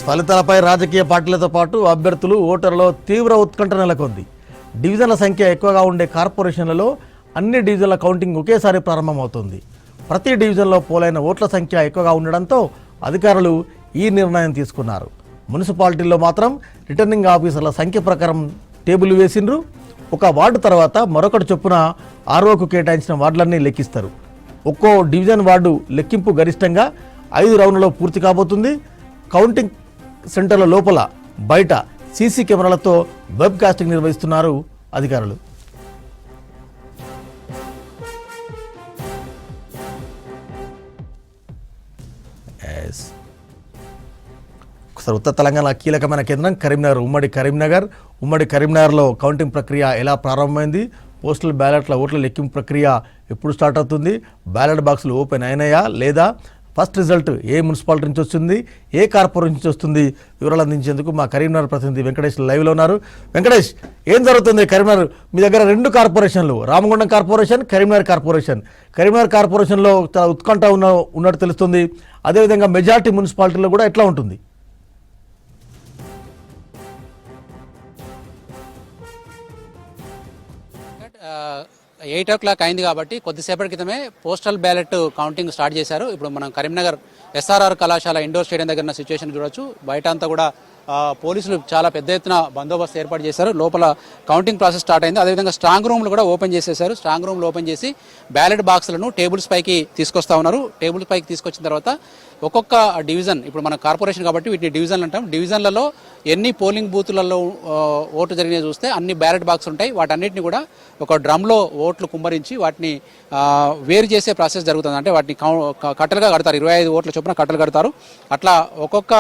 ఫలితాలపై రాజకీయ పార్టీలతో పాటు అభ్యర్థులు ఓటర్లలో తీవ్ర ఉత్కంఠ నెలకొంది. డివిజన్ల సంఖ్య ఎక్కువగా ఉండే కార్పొరేషన్లలో అన్ని డివిజన్ల కౌంటింగ్ ఒకేసారి ప్రారంభమవుతుంది. ప్రతి డివిజన్లో పోలైన ఓట్ల సంఖ్య ఎక్కువగా ఉండడంతో అధికారులు ఈ నిర్ణయం తీసుకున్నారు. మున్సిపాలిటీల్లో మాత్రం రిటర్నింగ్ ఆఫీసర్ల సంఖ్య ప్రకారం టేబుల్ వేసిండ్రు. ఒక వార్డు తర్వాత మరొకటి చొప్పున ఆర్ఓకు కేటాయించిన వార్డులన్నీ లెక్కిస్తారు. ఒక్కో డివిజన్ వార్డు లెక్కింపు గరిష్టంగా 5 రౌండ్లలో పూర్తి కాబోతుంది. కౌంటింగ్ సెంటర్ల లోపల బయట సీసీ కెమెరాలతో వెబ్ కాస్టింగ్ నిర్వహిస్తున్నారు అధికారులు. ఒకసారి ఉత్తర తెలంగాణ కీలకమైన కేంద్రం కరీంనగర్. ఉమ్మడి కరీంనగర్లో కౌంటింగ్ ప్రక్రియ ఎలా ప్రారంభమైంది? పోస్టల్ బ్యాలెట్ల ఓట్ల లెక్కింపు ప్రక్రియ ఎప్పుడు స్టార్ట్ అవుతుంది? బ్యాలెట్ బాక్సులు ఓపెన్ అయినాయా లేదా? ఫస్ట్ రిజల్ట్ ఏ మున్సిపాలిటీ నుంచి వస్తుంది, ఏ కార్పొరేషన్ నుంచి వస్తుంది? వివరాలు అందించేందుకు మా కరీంనగర్ ప్రతినిధి వెంకటేష్ లైవ్లో ఉన్నారు. వెంకటేష్, ఏం జరుగుతుంది కరీంనగర్? మీ దగ్గర 2 కార్పొరేషన్లు, రామగుండం కార్పొరేషన్, కరీంనగర్ కార్పొరేషన్. కరీంనగర్ కార్పొరేషన్లో చాలా ఉత్కంఠ ఉన్నట్టు తెలుస్తుంది. అదేవిధంగా మెజార్టీ మున్సిపాలిటీలో కూడా ఎట్లా ఉంటుంది? 8 o'clock అయింది కాబట్టి కొద్దిసేపటి క్రితమే పోస్టల్ బ్యాలెట్ కౌంటింగ్ స్టార్ట్ చేశారు. ఇప్పుడు మనం కరీంనగర్ ఎస్ఆర్ఆర్ కళాశాల ఇండోర్ స్టేడియం దగ్గర ఉన్న సిచ్యువేషన్ చూడొచ్చు. బయట అంతా కూడా పోలీసులు చాలా పెద్ద ఎత్తున బందోబస్తు ఏర్పాటు చేశారు. లోపల కౌంటింగ్ ప్రాసెస్ స్టార్ట్ అయింది. అదేవిధంగా స్ట్రాంగ్ రూమ్లు కూడా ఓపెన్ చేసేశారు. స్ట్రాంగ్ రూమ్లు ఓపెన్ చేసి బ్యాలెట్ బాక్స్లను టేబుల్స్ పైకి తీసుకొస్తా ఉన్నారు. టేబుల్స్ పైకి తీసుకొచ్చిన తర్వాత ఒక్కొక్క డివిజన్, ఇప్పుడు మన కార్పొరేషన్ కాబట్టి వీటిని డివిజన్లు అంటాం, డివిజన్లలో ఎన్ని పోలింగ్ బూతులలో ఓటు జరిగినాయి చూస్తే అన్ని బ్యాలెట్ బాక్స్ ఉంటాయి. వాటన్నిటిని కూడా ఒక డ్రమ్లో ఓట్లు కుమ్మరించి వాటిని వేరు చేసే ప్రాసెస్ జరుగుతుంది. అంటే వాటిని కట్టలుగా కడతారు. 25 ఓట్ల చొప్పున కట్టలు కడతారు. అట్లా ఒక్కొక్క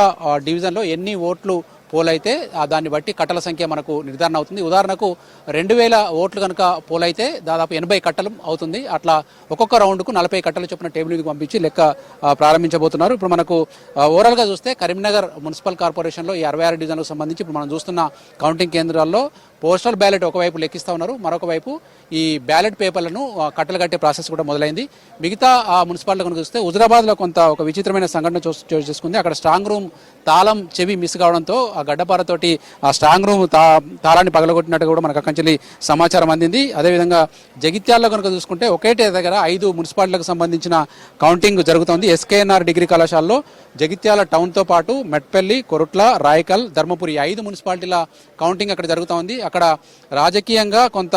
డివిజన్లో ఎన్ని ఓట్లు పోలైతే దాన్ని బట్టి కట్టల సంఖ్య మనకు నిర్ధారణ అవుతుంది. ఉదాహరణకు 2000 ఓట్లు కనుక పోలైతే దాదాపు 80 కట్టలు అవుతుంది. అట్లా ఒక్కొక్క రౌండ్కు 40 కట్టలు చొప్పున టేబుల్కి పంపించి లెక్క ప్రారంభించబోతున్నారు. ఇప్పుడు మనకు ఓవరాల్గా చూస్తే కరీంనగర్ మున్సిపల్ కార్పొరేషన్లో ఈ 66 డివిజన్లకు సంబంధించి ఇప్పుడు మనం చూస్తున్న కౌంటింగ్ కేంద్రాల్లో పోస్టల్ బ్యాలెట్ ఒకవైపు లెక్కిస్తూ ఉన్నారు, మరొక వైపు ఈ బ్యాలెట్ పేపర్లను కట్టలు కట్టే ప్రాసెస్ కూడా మొదలైంది. మిగతా ఆ మున్సిపాలిటీ కనుక చూస్తే హుజరాబాద్లో ఒక విచిత్రమైన సంఘటన చోటు చేసుకుంది. అక్కడ స్ట్రాంగ్ రూమ్ తాళం చెవి మిస్ కావడంతో ఆ గడ్డపారతోటి ఆ స్ట్రాంగ్ రూమ్ తాళాన్ని పగలగొట్టినట్టు కూడా మనకు అక్కడి నుంచి సమాచారం అందింది. అదేవిధంగా జగిత్యాలలో కనుక చూసుకుంటే ఒకేటే దగ్గర 5 మున్సిపాలిటీలకు సంబంధించిన కౌంటింగ్ జరుగుతోంది. ఎస్కేఎన్ఆర్ డిగ్రీ కళాశాలలో జగిత్యాల టౌన్తో పాటు మెట్పల్లి, కొరుట్ల, రాయకల్, ధర్మపురి 5 మున్సిపాలిటీల కౌంటింగ్ అక్కడ జరుగుతూ ఉంది. అక్కడ రాజకీయంగా కొంత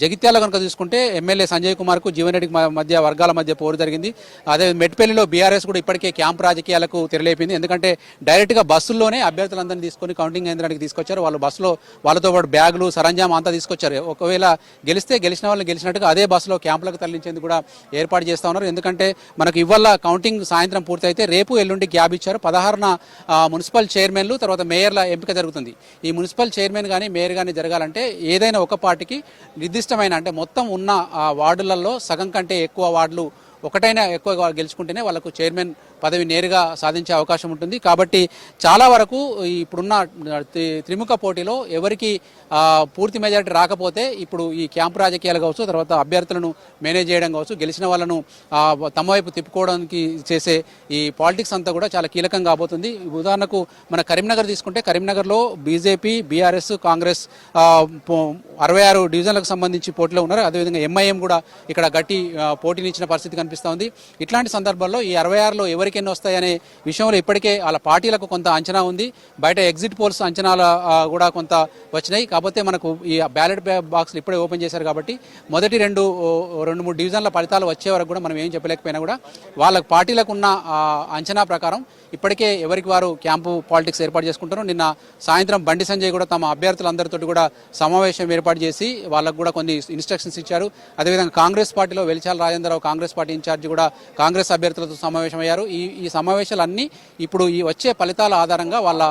జగిత్యాల కనుక చూసుకుంటే ఎమ్మెల్యే సంజయ్ కుమార్కు జీవన్ రెడ్డికి మధ్య వర్గాల మధ్య పోరు జరిగింది. అదే మెట్పల్లిలో బీఆర్ఎస్ కూడా ఇప్పటికే క్యాంప్ రాజకీయాలకు తెరలేపింది. ఎందుకంటే డైరెక్ట్గా బస్సుల్లోనే అభ్యర్థులందరినీ తీసుకొని కౌంటింగ్ కేంద్రానికి తీసుకొచ్చారు. వాళ్ళు బస్సులో వాళ్ళతో పాటు బ్యాగులు, సరంజామా అంతా తీసుకొచ్చారు. ఒకవేళ గెలిచిన వాళ్ళని గెలిచినట్టుగా అదే బస్సులో క్యాంపులకు తరలించేందుకు కూడా ఏర్పాటు చేస్తూ ఉన్నారు. ఎందుకంటే మనకు ఇవాళ కౌంటింగ్ సాయంత్రం పూర్తయితే రేపు ఎల్లుండి గ్యాప్ ఇచ్చారు. 16న మున్సిపల్ చైర్మన్లు తర్వాత మేయర్ల ఎంపిక జరుగుతుంది. ఈ మున్సిపల్ చైర్మన్ కానీ మేయర్ కానీ జరగాలంటే ఏదైనా ఒక పార్టీ నిర్దిష్టమైన, అంటే మొత్తం ఉన్న వార్డులలో సగం కంటే ఎక్కువ వార్డులు ఒకటైనా ఎక్కువ గెలుచుకుంటేనే వాళ్ళకు చైర్మన్ పదవి నేరుగా సాధించే అవకాశం ఉంటుంది. కాబట్టి చాలా వరకు ఇప్పుడున్న త్రిముఖ పోటీలో ఎవరికి పూర్తి మెజారిటీ రాకపోతే ఇప్పుడు ఈ క్యాంపు రాజకీయాలు కావచ్చు, తర్వాత అభ్యర్థులను మేనేజ్ చేయడం కావచ్చు, గెలిచిన వాళ్ళను తమ వైపు తిప్పుకోవడానికి చేసే ఈ పాలిటిక్స్ అంతా కూడా చాలా కీలకం కాబోతుంది. ఉదాహరణకు మన కరీంనగర్ తీసుకుంటే కరీంనగర్లో బీజేపీ, బీఆర్ఎస్, కాంగ్రెస్ 66 డివిజన్లకు సంబంధించి పోటీలో ఉన్నారు. అదేవిధంగా ఎంఐఎం కూడా ఇక్కడ గట్టి పోటీనిచ్చిన పరిస్థితి కనిపిస్తూ ఉంది. ఇట్లాంటి సందర్భాల్లో ఈ 66లో ఎవరికి ఎన్ని వస్తాయనే విషయంలో ఇప్పటికే వాళ్ళ పార్టీలకు కొంత అంచనా ఉంది. బయట ఎగ్జిట్ పోల్స్ అంచనాలు కూడా కొంత వచ్చినాయి. కాకపోతే మనకు ఈ బ్యాలెట్ బాక్స్లు ఇప్పుడే ఓపెన్ చేశారు కాబట్టి మొదటి 2-3 డివిజన్ల ఫలితాలు వచ్చే వరకు కూడా మనం ఏం చెప్పలేకపోయినా కూడా వాళ్ళ పార్టీలకు ఉన్న అంచనా ప్రకారం ఇప్పటికే ఎవరికి వారు క్యాంపు పాలిటిక్స్ ఏర్పాటు చేసుకుంటారు. నిన్న సాయంత్రం బండి సంజయ్ కూడా తమ అభ్యర్థులందరితో కూడా సమావేశం ఏర్పాటు చేసి వాళ్ళకు కూడా కొన్ని ఇన్స్ట్రక్షన్స్ ఇచ్చారు. అదేవిధంగా కాంగ్రెస్ పార్టీలో వెలిచాల రాజేంద్రరావు కాంగ్రెస్ పార్టీ ఇన్ఛార్జి కూడా కాంగ్రెస్ అభ్యర్థులతో సమావేశమయ్యారు. ఈ సమావేశాలన్నీ ఇప్పుడు ఈ వచ్చే ఫలితాల ఆధారంగా వాళ్ళ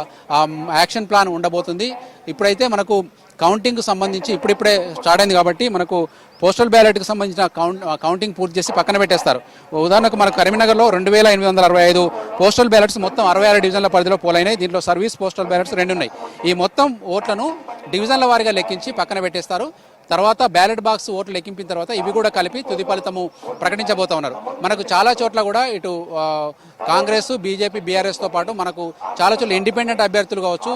యాక్షన్ ప్లాన్ ఉండబోతుంది. ఇప్పుడైతే మనకు కౌంటింగ్కు సంబంధించి ఇప్పుడిప్పుడే స్టార్ట్ అయింది కాబట్టి మనకు పోస్టల్ బ్యాలెట్కి సంబంధించిన కౌంటింగ్ పూర్తి చేసి పక్కన పెట్టేస్తారు. ఉదాహరణకు మనకు కరీంనగర్లో 2865 పోస్టల్ బ్యాలెట్స్ మొత్తం 66 డివిజన్ల పరిధిలో పోలైనాయి. దీంట్లో సర్వీస్ పోస్టల్ బ్యాలెట్స్ 2 ఉన్నాయి. ఈ మొత్తం ఓట్లను డివిజన్ల వారీగా లెక్కించి పక్కన పెట్టేస్తారు. తర్వాత బ్యాలెట్ బాక్స్ ఓట్లు లెక్కింపిన తర్వాత ఇవి కూడా కలిపి తుది ఫలితము ప్రకటించబోతా ఉన్నారు. మనకు చాలా చోట్ల కూడా ఇటు కాంగ్రెస్, బీజేపీ, బీఆర్ఎస్తో పాటు మనకు చాలా చోట్ల ఇండిపెండెంట్ అభ్యర్థులు కావచ్చు,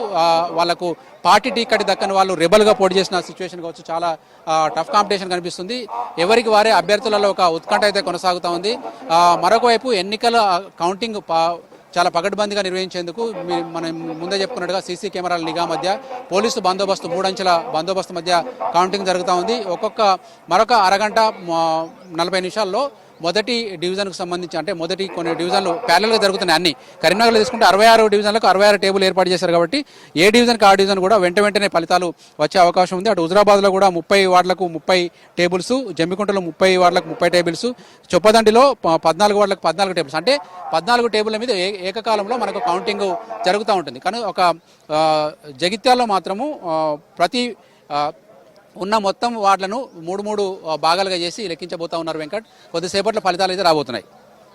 వాళ్ళకు పార్టీ టికెట్ దక్కని వాళ్ళు రెబల్గా పోటీ చేసిన సిచ్యువేషన్ కావచ్చు, చాలా టఫ్ కాంపిటీషన్ కనిపిస్తుంది. ఎవరికి వారే అభ్యర్థులలో ఒక ఉత్కంఠ అయితే కొనసాగుతూ ఉంది. మరొక వైపు ఎన్నికల కౌంటింగ్ చాలా పకడ్బందీగా నిర్వహించేందుకు మనం ముందే చెప్పుకున్నట్టుగా సీసీ కెమెరాల నిఘా మధ్య పోలీసు బందోబస్తు 3 అంచెల బందోబస్తు మధ్య కౌంటింగ్ జరుగుతూ ఉంది. మరొక అరగంట 40 నిమిషాల్లో మొదటి డివిజన్కు సంబంధించి, అంటే మొదటి కొన్ని డివిజన్లు ప్యారల్గా జరుగుతున్నాయి. అన్ని కరీంనగర్లో తీసుకుంటే 66 డివిజన్లకు 66 టేబుల్ ఏర్పాటు చేశారు కాబట్టి ఏ డివిజన్కి ఆ డివిజన్ కూడా వెంటనే ఫలితాలు వచ్చే అవకాశం ఉంది. అటు హుజరాబాద్లో కూడా 30 వార్డులకు 30 టేబుల్స్, జమ్మికుంటలో 30 వార్డులకు 30 టేబుల్స్, చొప్పదండిలో 14 వార్డులకు 14 టేబుల్స్, అంటే 14 టేబుల్ల మీద ఏకకాలంలో మనకు కౌంటింగ్ జరుగుతూ ఉంటుంది. కానీ ఒక జగిత్యాల్లో మాత్రము ప్రతి ఉన్న మొత్తం వార్డులను 3 భాగాలుగా చేసి లెక్కించబోతా ఉన్నారు వెంకట్. కొద్దిసేపట్లో ఫలితాలు అయితే రాబోతున్నాయి.